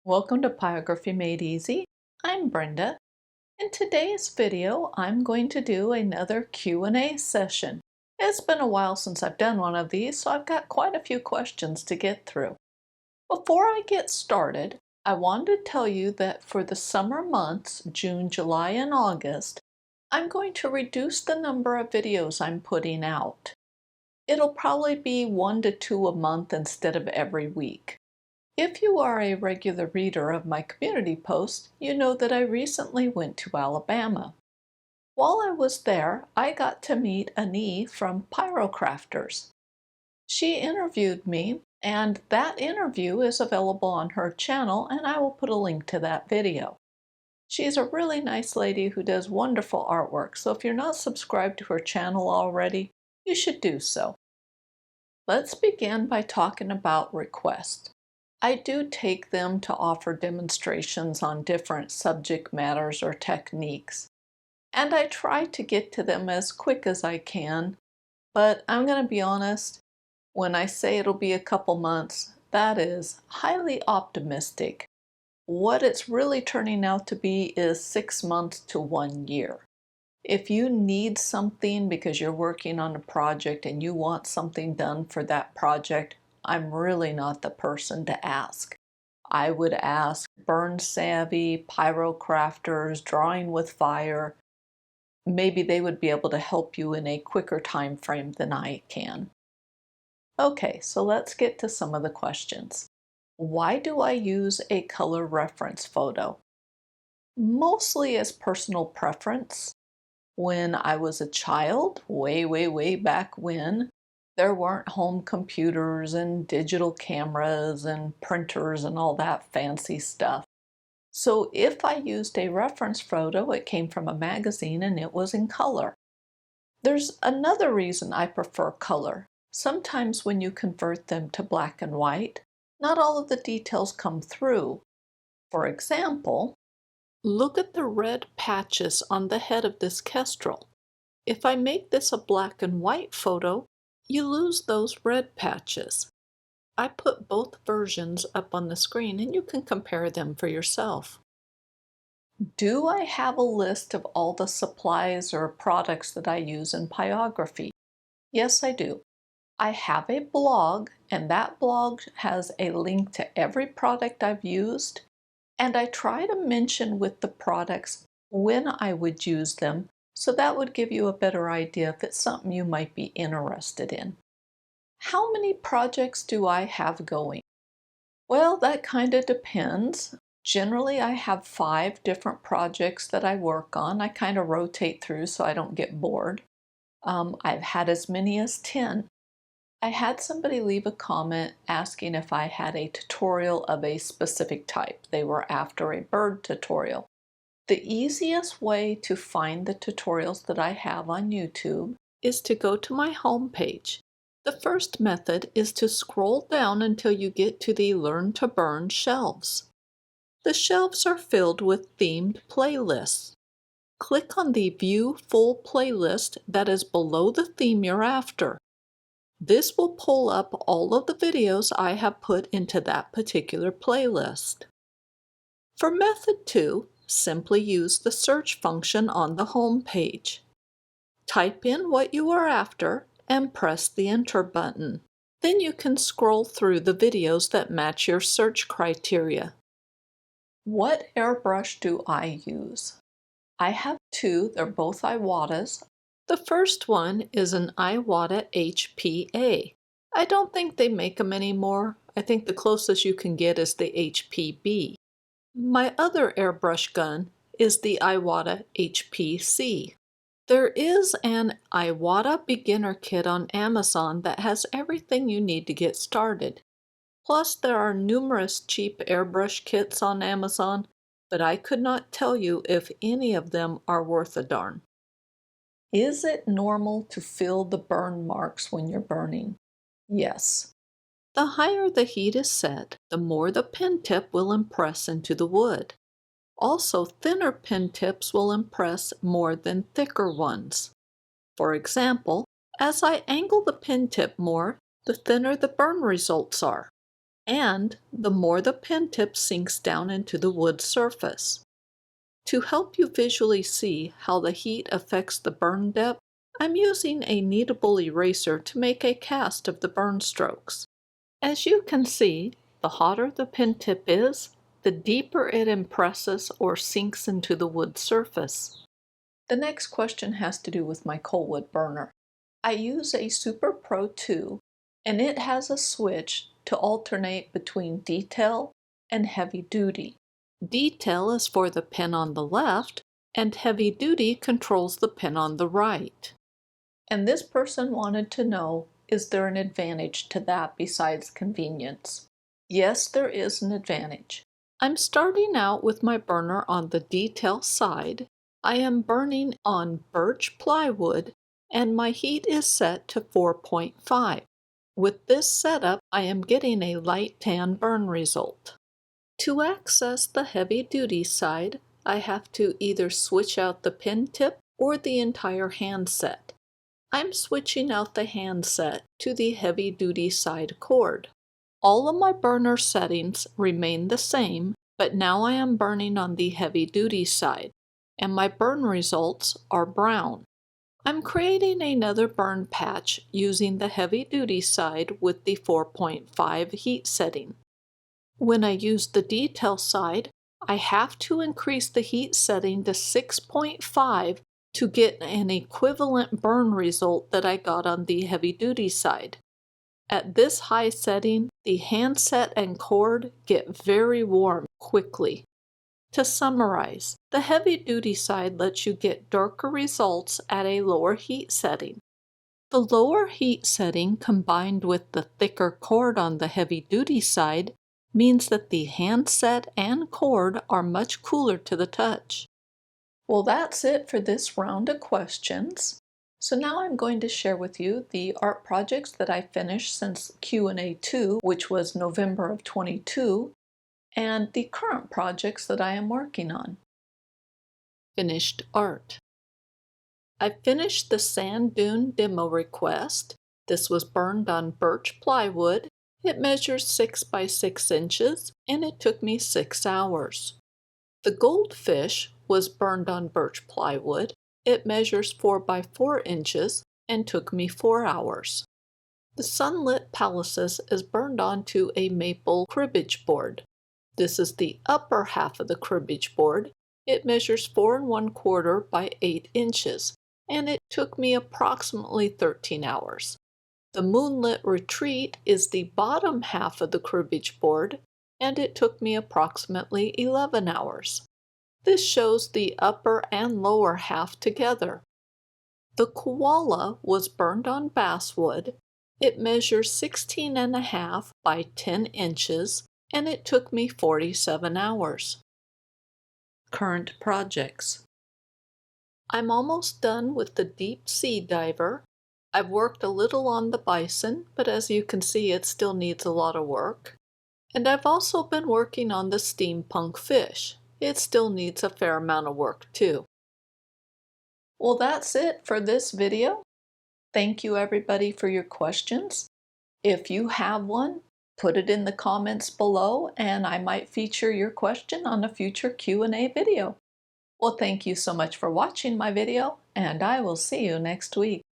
Welcome to Pyrography Made Easy. I'm Brenda. In today's video, I'm going to do another Q&A session. It's been a while since I've done one of these, so I've got quite a few questions to get through. Before I get started, I wanted to tell you that for the summer months, June, July, and August, I'm going to reduce the number of videos I'm putting out. It'll probably be 1 to 2 a month instead of every week. If you are a regular reader of my community posts, you know that I recently went to Alabama. While I was there, I got to meet Annie from Pyrocrafters. She interviewed me, and that interview is available on her channel, and I will put a link to that video. She's a really nice lady who does wonderful artwork, so if you're not subscribed to her channel already, you should do so. Let's begin by talking about requests. I do take them to offer demonstrations on different subject matters or techniques, and I try to get to them as quick as I can, but I'm going to be honest, when I say it'll be a couple months, that is highly optimistic. What it's really turning out to be is 6 months to 1 year. If you need something because you're working on a project and you want something done for that project, I'm really not the person to ask. I would ask burn savvy, pyrocrafters, drawing with fire. Maybe they would be able to help you in a quicker time frame than I can. Okay, so let's get to some of the questions. Why do I use a color reference photo? Mostly as personal preference. When I was a child, way back when, there weren't home computers and digital cameras and printers and all that fancy stuff. So if I used a reference photo, it came from a magazine and it was in color. There's another reason I prefer color. Sometimes when you convert them to black and white, not all of the details come through. For example, look at the red patches on the head of this kestrel. If I make this a black and white photo, you lose those red patches. I put both versions up on the screen and you can compare them for yourself. Do I have a list of all the supplies or products that I use in Pyrography? Yes, I do. I have a blog, and that blog has a link to every product I've used, and I try to mention with the products when I would use them, so that would give you a better idea if it's something you might be interested in. How many projects do I have going? Well, that kind of depends. Generally, I have 5 different projects that I work on. I kind of rotate through so I don't get bored. I've had as many as 10. I had somebody leave a comment asking if I had a tutorial of a specific type. They were after a bird tutorial. The easiest way to find the tutorials that I have on YouTube is to go to my home page. The first method is to scroll down until you get to the Learn to Burn shelves. The shelves are filled with themed playlists. Click on the View Full Playlist that is below the theme you're after. This will pull up all of the videos I have put into that particular playlist. For method 2, simply use the search function on the home page. Type in what you are after and press the Enter button. Then you can scroll through the videos that match your search criteria. What airbrush do I use? I have 2, they're both Iwatas. The first one is an Iwata HPA. I don't think they make them anymore. I think the closest you can get is the HPB. My other airbrush gun is the Iwata HPC. There is an Iwata beginner kit on Amazon that has everything you need to get started. Plus, there are numerous cheap airbrush kits on Amazon, but I could not tell you if any of them are worth a darn. Is it normal to feel the burn marks when you're burning? Yes. The higher the heat is set, the more the pen tip will impress into the wood. Also, thinner pen tips will impress more than thicker ones. For example, as I angle the pen tip more, the thinner the burn results are. and the more the pen tip sinks down into the wood surface. To help you visually see how the heat affects the burn depth, I'm using a kneadable eraser to make a cast of the burn strokes. As you can see, the hotter the pen tip is, the deeper it impresses or sinks into the wood surface. The next question has to do with my Colwood burner. I use a Super Pro 2, and it has a switch to alternate between detail and heavy duty. Detail is for the pen on the left, and heavy duty controls the pen on the right. And this person wanted to know, is there an advantage to that besides convenience? Yes, there is an advantage. I'm starting out with my burner on the detail side. I am burning on birch plywood, and my heat is set to 4.5. With this setup, I am getting a light tan burn result. To access the heavy-duty side, I have to either switch out the pen tip or the entire handset. I'm switching out the handset to the heavy-duty side cord. All of my burner settings remain the same, but now I am burning on the heavy-duty side, and my burn results are brown. I'm creating another burn patch using the heavy-duty side with the 4.5 heat setting. When I use the detail side, I have to increase the heat setting to 6.5 to get an equivalent burn result that I got on the heavy-duty side. At this high setting, the handset and cord get very warm quickly. To summarize, the heavy-duty side lets you get darker results at a lower heat setting. The lower heat setting combined with the thicker cord on the heavy-duty side means that the handset and cord are much cooler to the touch. Well, that's it for this round of questions. So now I'm going to share with you the art projects that I finished since Q&A 2, which was November of 22, and the current projects that I am working on. Finished art. I finished the Sand Dune demo request. This was burned on birch plywood. It measures 6 by 6 inches, and it took me 6 hours. The goldfish was burned on birch plywood. It measures 4 by 4 inches, and took me 4 hours. The sunlit palaces is burned onto a maple cribbage board. This is the upper half of the cribbage board. It measures 4 1/4 by 8 inches, and it took me approximately 13 hours. The moonlit retreat is the bottom half of the cribbage board, and it took me approximately 11 hours. This shows the upper and lower half together. The koala was burned on basswood. It measures 16.5 by 10 inches, and it took me 47 hours. Current projects. I'm almost done with the deep sea diver. I've worked a little on the bison, but as you can see, it still needs a lot of work. And I've also been working on the steampunk fish. It still needs a fair amount of work too. Well, that's it for this video. Thank you everybody for your questions. If you have one, put it in the comments below and I might feature your question on a future Q&A video. Well, thank you so much for watching my video, and I will see you next week.